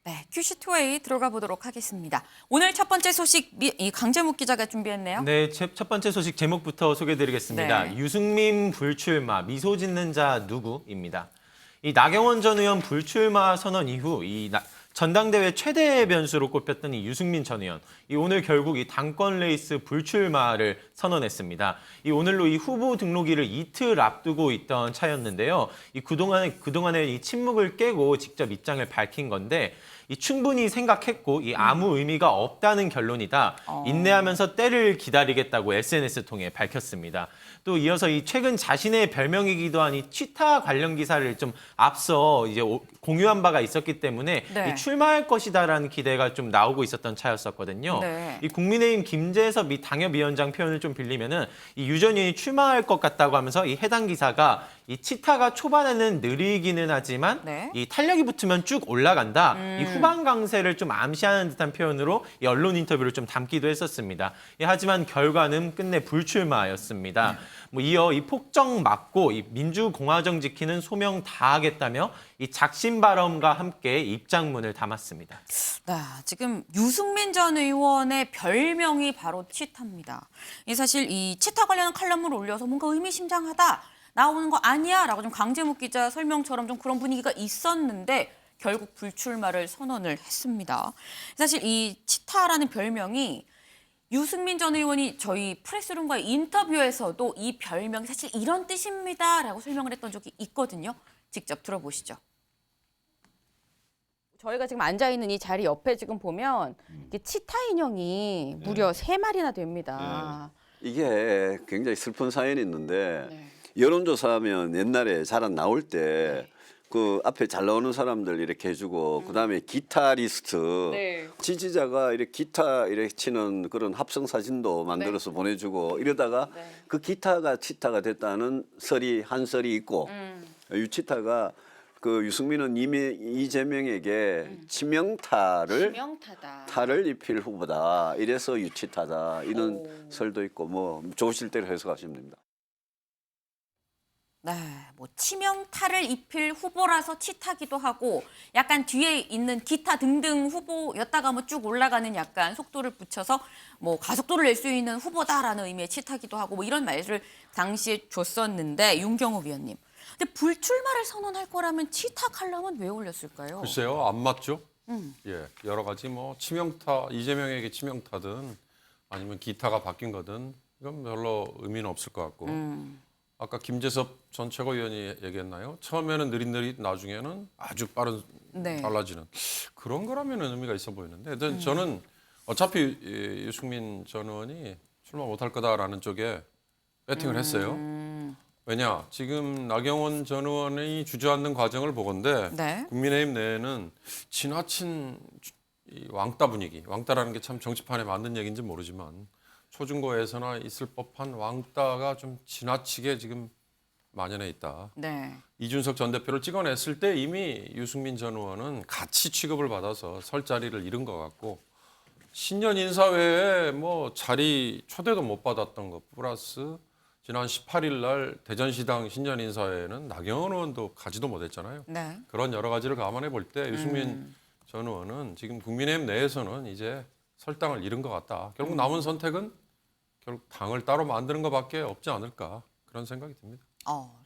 네, 큐시트웨이 들어가 보도록 하겠습니다. 오늘 첫 번째 소식 강재묵 기자가 준비했네요. 네, 첫 번째 소식 제목부터 소개해드리겠습니다. 네. 유승민 불출마, 미소 짓는 자 누구입니다. 이 나경원 전 의원 불출마 선언 이후 전당대회 최대 변수로 꼽혔던 이 유승민 전 의원, 오늘 결국 이 당권 레이스 불출마를 선언했습니다. 오늘로 이 후보 등록일을 이틀 앞두고 있던 차였는데요. 그동안의 이 침묵을 깨고 직접 입장을 밝힌 건데, 충분히 생각했고 아무 의미가 없다는 결론이다. 인내하면서 때를 기다리겠다고 SNS 통해 밝혔습니다. 또 이어서 최근 자신의 별명이기도 한 이 치타 관련 기사를 좀 앞서 이제 공유한 바가 있었기 때문에 네. 출마할 것이다라는 기대가 좀 나오고 있었던 차였었거든요. 네. 국민의힘 김재섭 당협위원장 표현을 좀 빌리면은 유 전 의원이 출마할 것 같다고 하면서 해당 기사가 치타가 초반에는 느리기는 하지만 네. 탄력이 붙으면 쭉 올라간다. 후반 강세를 좀 암시하는 듯한 표현으로 언론 인터뷰를 좀 담기도 했었습니다. 하지만 결과는 끝내 불출마였습니다. 이어 폭정 막고 민주공화정 지키는 소명 다하겠다며 작심 발언과 함께 입장문을 담았습니다. 네, 지금 유승민 전 의원의 별명이 바로 치타입니다. 사실 이 치타 관련한 칼럼을 올려서 뭔가 의미심장하다, 나오는 거 아니야 라고 좀 강재묵 기자 설명처럼 좀 그런 분위기가 있었는데 결국 불출마를 선언을 했습니다. 사실 이 치타라는 별명이 유승민 전 의원이 저희 프레스룸과의 인터뷰에서도 이 별명이 사실 이런 뜻입니다 라고 설명을 했던 적이 있거든요. 직접 들어보시죠. 저희가 지금 앉아있는 이 자리 옆에 지금 보면 이게 치타 인형이 무려 3마리나 됩니다. 이게 굉장히 슬픈 사연이 있는데 네. 여론조사하면 옛날에 자랑 나올 때 그 앞에 잘 나오는 사람들 이렇게 해주고 그다음에 기타리스트 네. 지지자가 이렇게 기타 이렇게 치는 그런 합성 사진도 만들어서 보내주고 이러다가 그 기타가 치타가 됐다는 한 설이 있고 유치타가 그 유승민은 이재명에게 치명타를 타를 입힐 후보다. 이래서 유치타다. 이런 설도 있고 뭐 좋으실 대로 해석하시면 됩니다. 네, 치명타를 입힐 후보라서 치타기도 하고 약간 뒤에 있는 기타 등등 후보였다가 쭉 올라가는 약간 속도를 붙여서 가속도를 낼 수 있는 후보다라는 의미의 치타기도 하고 이런 말을 당시에 줬었는데 윤경호 위원님. 근데 불출마를 선언할 거라면 치타 칼럼은 왜 올렸을까요? 글쎄요, 안 맞죠? 예, 여러 가지 치명타, 이재명에게 치명타든 아니면 기타가 바뀐 거든 이건 별로 의미는 없을 것 같고. 아까 김재섭 전 최고위원이 얘기했나요? 처음에는 느릿느릿, 나중에는 아주 빠른 달라지는 그런 거라면 의미가 있어 보이는데 저는 어차피 유승민 전 의원이 출마 못할 거다라는 쪽에 배팅을 했어요. 왜냐? 지금 나경원 전 의원이 주저앉는 과정을 보건대 네. 국민의힘 내에는 지나친 왕따 분위기, 왕따라는 게 참 정치판에 맞는 얘기인지 모르지만 초중고에서나 있을 법한 왕따가 좀 지나치게 지금 만연해 있다. 네. 이준석 전 대표를 찍어냈을 때 이미 유승민 전 의원은 같이 취급을 받아서 설 자리를 잃은 것 같고 신년 인사회에 자리 초대도 못 받았던 것 플러스 지난 18일 날 대전시당 신년 인사회에는 나경원 의원도 가지도 못했잖아요. 네. 그런 여러 가지를 감안해 볼 때 유승민 전 의원은 지금 국민의힘 내에서는 이제 설당을 잃은 것 같다. 결국 남은 선택은 결국 당을 따로 만드는 것밖에 없지 않을까 그런 생각이 듭니다.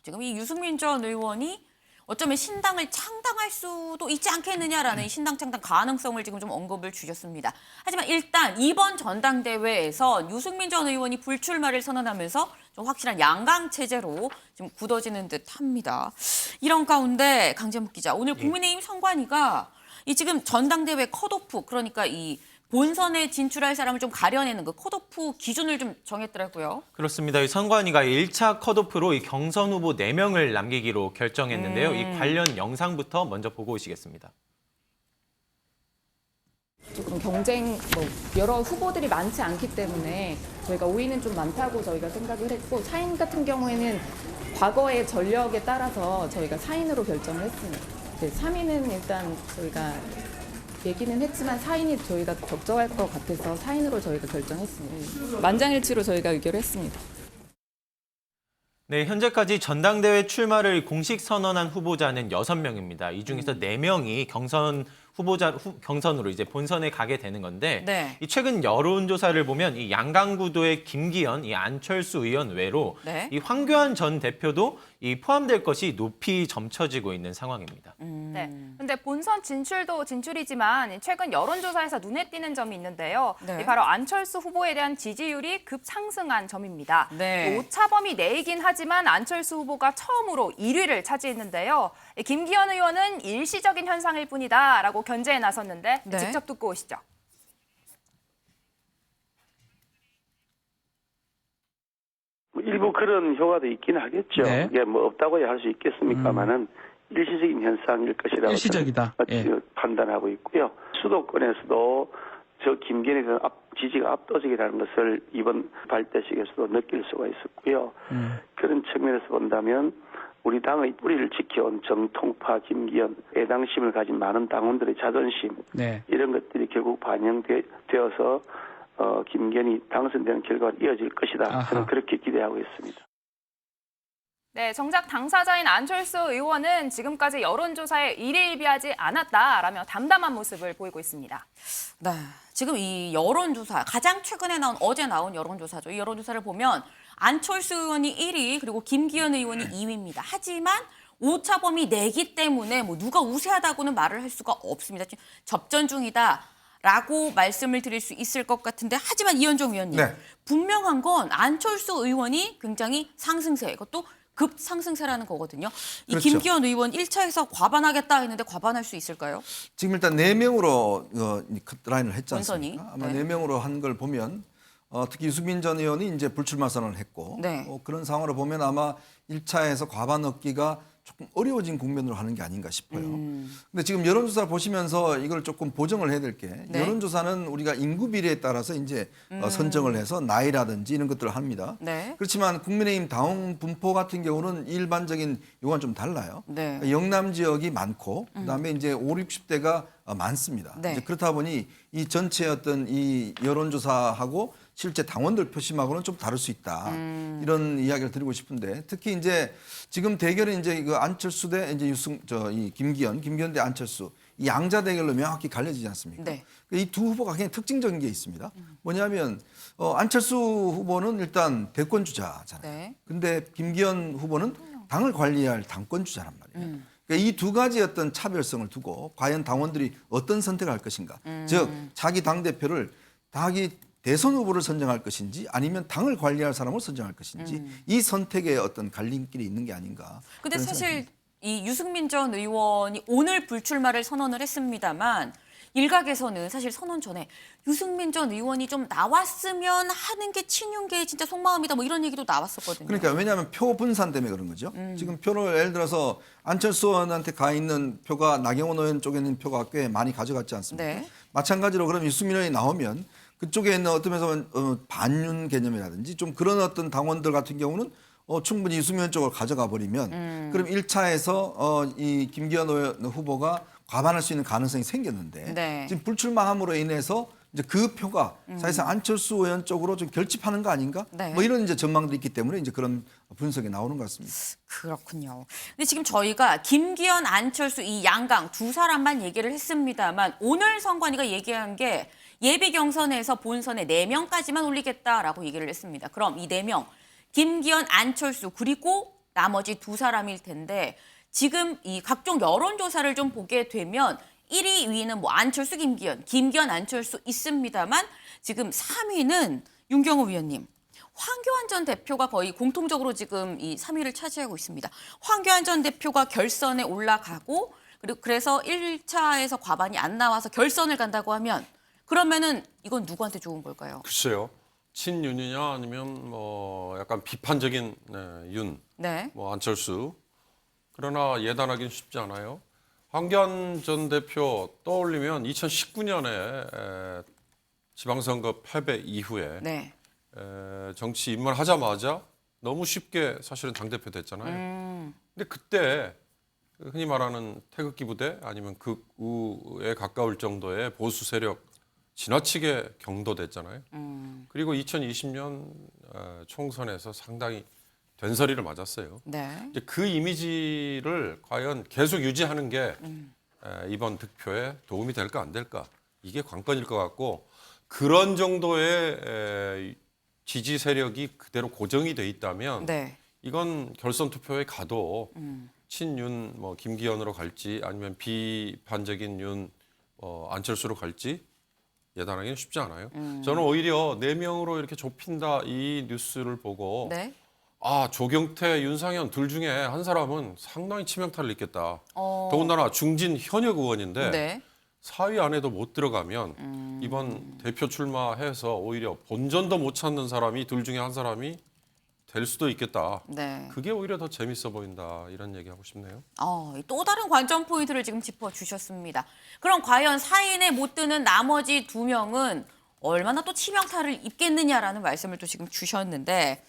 지금 이 유승민 전 의원이 어쩌면 신당을 창당할 수도 있지 않겠느냐라는 이 신당 창당 가능성을 지금 좀 언급을 주셨습니다. 하지만 일단 이번 전당대회에서 유승민 전 의원이 불출마를 선언하면서 좀 확실한 양강 체제로 좀 굳어지는 듯합니다. 이런 가운데 강재묵 기자, 오늘 국민의힘 선관위가 이 지금 전당대회 컷오프, 그러니까 이 본선에 진출할 사람을 좀 가려내는 그 컷오프 기준을 좀 정했더라고요. 그렇습니다. 선관위가 1차 컷오프로 경선 후보 4명을 남기기로 결정했는데요. 이 관련 영상부터 먼저 보고 오시겠습니다. 조금 경쟁 여러 후보들이 많지 않기 때문에 저희가 5위는 좀 많다고 저희가 생각을 했고 4인 같은 경우에는 과거의 전력에 따라서 저희가 4인으로 결정을 했습니다. 3위는 일단 저희가 얘기는 했지만 4인이 저희가 적절할 것 같아서 4인으로 저희가 결정했습니다. 만장일치로 저희가 의결했습니다. 네, 현재까지 전당대회 출마를 공식 선언한 후보자는 6명입니다. 이 중에서 4명이 경선 경선으로 이제 본선에 가게 되는 건데 네. 이 최근 여론조사를 보면 이 양강구도의 김기현, 이 안철수 의원 외로 네. 이 황교안 전 대표도 이 포함될 것이 높이 점쳐지고 있는 상황입니다. 네. 근데 본선 진출도 진출이지만 최근 여론조사에서 눈에 띄는 점이 있는데요. 네. 바로 안철수 후보에 대한 지지율이 급상승한 점입니다. 네. 오차범위 내이긴 하지만 안철수 후보가 처음으로 1위를 차지했는데요. 김기현 의원은 일시적인 현상일 뿐이다라고 견제에 나섰는데 네. 직접 듣고 오시죠. 일부 그런 효과도 있긴 하겠죠. 네. 이게 뭐 없다고야 할 수 있겠습니까만은 일시적인 현상일 것이라고 일시적이다. 저는 예. 판단하고 있고요. 수도권에서도 저 김기현에 대한 지지가 압도적이라는 것을 이번 발대식에서도 느낄 수가 있었고요. 그런 측면에서 본다면 우리 당의 뿌리를 지켜온 정통파 김기현, 애당심을 가진 많은 당원들의 자존심 네. 이런 것들이 결국 반영되어서 김기현이 당선되는 결과가 이어질 것이다. 아하. 저는 그렇게 기대하고 있습니다. 네, 정작 당사자인 안철수 의원은 지금까지 여론조사에 일희일비하지 않았다라며 담담한 모습을 보이고 있습니다. 네, 지금 이 여론조사 가장 최근에 어제 나온 여론조사죠. 이 여론조사를 보면 안철수 의원이 1위 그리고 김기현 의원이 2위입니다. 하지만 오차범위 내기 때문에 뭐 누가 우세하다고는 말을 할 수가 없습니다. 지금 접전 중이다라고 말씀을 드릴 수 있을 것 같은데 하지만 이현정 위원님 네. 분명한 건 안철수 의원이 굉장히 상승세 이것도 급상승세라는 거거든요. 이 그렇죠. 김기현 의원 1차에서 과반하겠다 했는데 과반할 수 있을까요? 지금 일단 4명으로 커트라인을 했지 본선이. 않습니까? 아마 네. 4명으로 한 걸 보면 특히 유승민 전 의원이 이제 불출마 선언을 했고 네. 그런 상황으로 보면 아마 1차에서 과반 얻기가 조금 어려워진 국면으로 하는 게 아닌가 싶어요. 근데 지금 여론조사 보시면서 이걸 조금 보정을 해야 될 게 네. 여론조사는 우리가 인구 비례에 따라서 이제 선정을 해서 나이라든지 이런 것들을 합니다. 네. 그렇지만 국민의힘 당원 분포 같은 경우는 일반적인 요건 좀 달라요. 네. 영남 지역이 많고 그다음에 이제 5, 60대가 많습니다. 네. 이제 그렇다 보니 이 전체 어떤 이 여론조사하고 실제 당원들 표심하고는 좀 다를 수 있다. 이런 이야기를 드리고 싶은데 특히 이제 지금 대결은 이제 그 안철수 대 이제 이 김기현 대 안철수 이 양자 대결로 명확히 갈려지지 않습니까? 네. 이 두 후보가 굉장히 특징적인 게 있습니다. 뭐냐면 안철수 후보는 일단 대권 주자잖아요. 네. 근데 김기현 후보는 당을 관리할 당권 주자란 말이에요. 그러니까 이 두 가지 어떤 차별성을 두고 과연 당원들이 어떤 선택을 할 것인가. 즉 자기 당 대표를 자기 대선 후보를 선정할 것인지 아니면 당을 관리할 사람을 선정할 것인지 이 선택에 어떤 갈림길이 있는 게 아닌가. 근데 그런 사실 생각이 이 유승민 전 의원이 오늘 불출마를 선언을 했습니다만 일각에서는 사실 선언 전에 유승민 전 의원이 좀 나왔으면 하는 게 친윤계의 진짜 속마음이다 뭐 이런 얘기도 나왔었거든요. 그러니까 왜냐하면 표 분산 때문에 그런 거죠. 지금 표를 예를 들어서 안철수 의원한테 가 있는 표가 나경원 의원 쪽에 있는 표가 꽤 많이 가져갔지 않습니까? 네. 마찬가지로 그럼 유승민 의원이 나오면 그쪽에 있는 어떤 면에서 반윤 개념이라든지 좀 그런 어떤 당원들 같은 경우는 충분히 유승민 의원 쪽을 가져가 버리면 그럼 1차에서 이 김기현 의원 후보가 과반할 수 있는 가능성이 생겼는데 네. 지금 불출마함으로 인해서 이제 그 표가 사실상 안철수 의원 쪽으로 좀 결집하는 거 아닌가? 네. 뭐 이런 이제 전망들이 있기 때문에 이제 그런 분석이 나오는 것 같습니다. 그렇군요. 근데 지금 저희가 김기현, 안철수 이 양강 두 사람만 얘기를 했습니다만 오늘 선관위가 얘기한 게 예비 경선에서 본선에 4명까지만 올리겠다라고 얘기를 했습니다. 그럼 이 4명 김기현, 안철수 그리고 나머지 두 사람일 텐데 지금 이 각종 여론조사를 좀 보게 되면 1위, 2위는 뭐 안철수, 김기현, 안철수 있습니다만 지금 3위는 윤경호 위원님, 황교안 전 대표가 거의 공통적으로 지금 이 3위를 차지하고 있습니다. 황교안 전 대표가 결선에 올라가고 그리고 그래서 1차에서 과반이 안 나와서 결선을 간다고 하면 그러면은 이건 누구한테 좋은 걸까요? 글쎄요. 친윤이냐 아니면 뭐 약간 비판적인 윤, 네. 뭐 안철수. 그러나 예단하기는 쉽지 않아요. 황교안 전 대표 떠올리면 2019년에 지방선거 패배 이후에 네. 정치 입문하자마자 너무 쉽게 사실은 당대표 됐잖아요. 근데 그때 흔히 말하는 태극기 부대 아니면 극우에 가까울 정도의 보수 세력 지나치게 경도됐잖아요. 그리고 2020년 총선에서 상당히 된서리를 맞았어요. 네. 이제 그 이미지를 과연 계속 유지하는 게 이번 득표에 도움이 될까 안 될까 이게 관건일 것 같고 그런 정도의 지지 세력이 그대로 고정이 돼 있다면 네. 이건 결선 투표에 가도 친윤 뭐 김기현으로 갈지 아니면 비판적인 윤 안철수로 갈지 예단하기는 쉽지 않아요. 저는 오히려 4명으로 이렇게 좁힌다 이 뉴스를 보고 네. 아 조경태, 윤상현 둘 중에 한 사람은 상당히 치명타를 입겠다. 더군다나 중진 현역 의원인데 네. 4위 안에도 못 들어가면 이번 대표 출마해서 오히려 본전도 못 찾는 사람이 둘 중에 한 사람이 될 수도 있겠다. 네. 그게 오히려 더 재밌어 보인다. 이런 얘기하고 싶네요. 또 다른 관전 포인트를 지금 짚어주셨습니다. 그럼 과연 4인에 못 드는 나머지 2명은 얼마나 또 치명타를 입겠느냐라는 말씀을 또 지금 주셨는데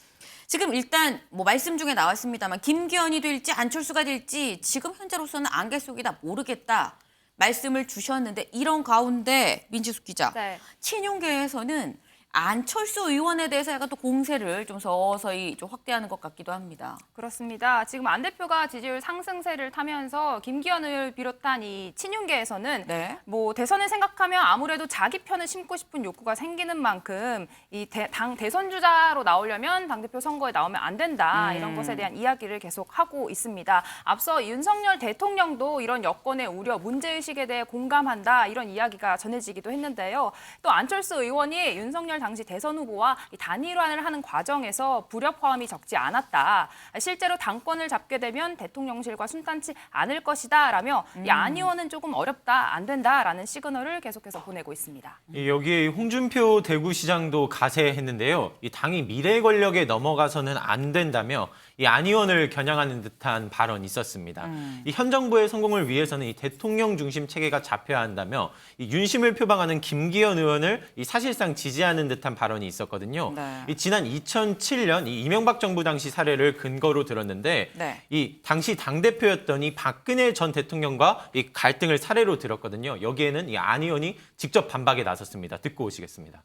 지금 일단 뭐 말씀 중에 나왔습니다만 김기현이 될지 안철수가 될지 지금 현재로서는 안개 속이다 모르겠다 말씀을 주셨는데 이런 가운데 민지숙 기자, 네. 친윤계에서는 안철수 의원에 대해서 약간 또 공세를 좀 서서히 좀 확대하는 것 같기도 합니다. 그렇습니다. 지금 안 대표가 지지율 상승세를 타면서 김기현을 비롯한 이 친윤계에서는 네. 뭐 대선을 생각하면 아무래도 자기 편을 심고 싶은 욕구가 생기는 만큼 이 당 대선 주자로 나오려면 당대표 선거에 나오면 안 된다. 이런 것에 대한 이야기를 계속 하고 있습니다. 앞서 윤석열 대통령도 이런 여권의 우려, 문제의식에 대해 공감한다. 이런 이야기가 전해지기도 했는데요. 또 안철수 의원이 윤석열 당시 대선 후보와 이 단일화를 하는 과정에서 불협화음이 적지 않았다. 실제로 당권을 잡게 되면 대통령실과 순탄치 않을 것이다. 라며 이 안 의원은 조금 어렵다, 안 된다라는 시그널을 계속해서 보내고 있습니다. 여기에 홍준표 대구시장도 가세했는데요. 이 당이 미래 권력에 넘어가서는 안 된다며 이 안 의원을 겨냥하는 듯한 발언이 있었습니다. 이 현 정부의 성공을 위해서는 이 대통령 중심 체계가 잡혀야 한다며 이 윤심을 표방하는 김기현 의원을 이 사실상 지지하는 듯한 발언이 있었거든요. 네. 이 지난 2007년 이 이명박 정부 당시 사례를 근거로 들었는데 네. 이 당시 당대표였던 이 박근혜 전 대통령과 이 갈등을 사례로 들었거든요. 여기에는 이 안 의원이 직접 반박에 나섰습니다. 듣고 오시겠습니다.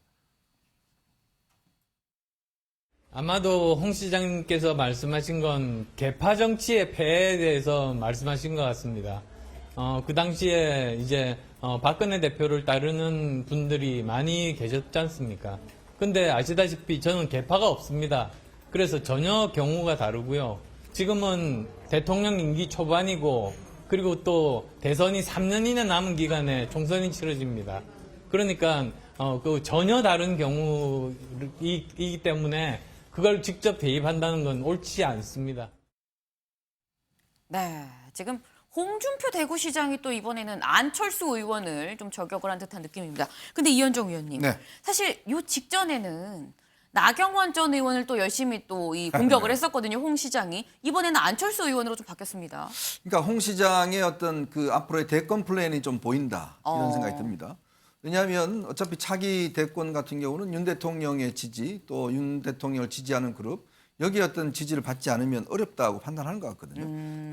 아마도 홍 시장님께서 말씀하신 건 계파 정치의 폐해에 대해서 말씀하신 것 같습니다. 그 당시에 이제 박근혜 대표를 따르는 분들이 많이 계셨지 않습니까? 근데 아시다시피 저는 계파가 없습니다. 그래서 전혀 경우가 다르고요. 지금은 대통령 임기 초반이고 그리고 또 대선이 3년이나 남은 기간에 총선이 치러집니다. 그러니까 그 전혀 다른 경우이기 때문에 그걸 직접 대입한다는 건 옳지 않습니다. 네, 지금 홍준표 대구시장이 또 이번에는 안철수 의원을 좀 저격을 한 듯한 느낌입니다. 근데 이현정 의원님, 네. 사실 요 직전에는 나경원 전 의원을 또 열심히 또 이 공격을 했었거든요, 홍 시장이. 이번에는 안철수 의원으로 좀 바뀌었습니다. 그러니까 홍 시장의 어떤 그 앞으로의 대권 플랜이 좀 보인다 이런 생각이 듭니다. 왜냐하면 어차피 차기 대권 같은 경우는 윤 대통령의 지지 또 윤 대통령을 지지하는 그룹 여기 어떤 지지를 받지 않으면 어렵다고 판단하는 것 같거든요.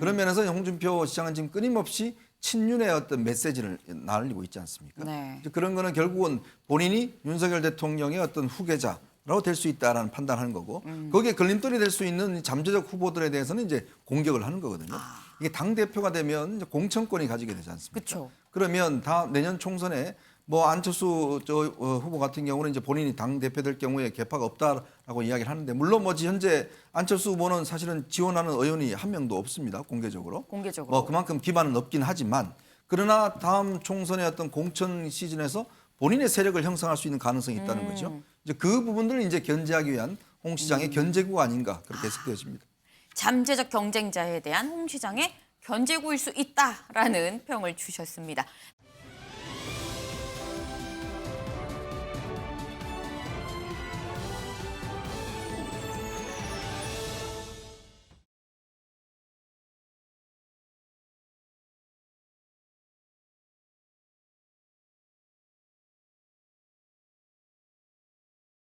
그런 면에서 홍준표 시장은 지금 끊임없이 친윤의 어떤 메시지를 날리고 있지 않습니까? 네. 이제 그런 거는 결국은 본인이 윤석열 대통령의 어떤 후계자라고 될 수 있다라는 판단하는 거고 거기에 걸림돌이 될 수 있는 잠재적 후보들에 대해서는 이제 공격을 하는 거거든요. 이게 당 대표가 되면 이제 공천권이 가지게 되지 않습니까? 그쵸. 그러면 다음 내년 총선에 뭐 안철수 후보 같은 경우는 이제 본인이 당 대표 될 경우에 개파가 없다라고 이야기를 하는데 물론 뭐 현재 안철수 후보는 사실은 지원하는 의원이 한 명도 없습니다. 공개적으로. 뭐 그만큼 기반은 없긴 하지만 그러나 다음 총선의 어떤 공천 시즌에서 본인의 세력을 형성할 수 있는 가능성이 있다는 거죠. 이제 그 부분들을 이제 견제하기 위한 홍 시장의 견제구가 아닌가 그렇게 해석되어집니다. 잠재적 경쟁자에 대한 홍 시장의 견제구일 수 있다라는 평을 주셨습니다.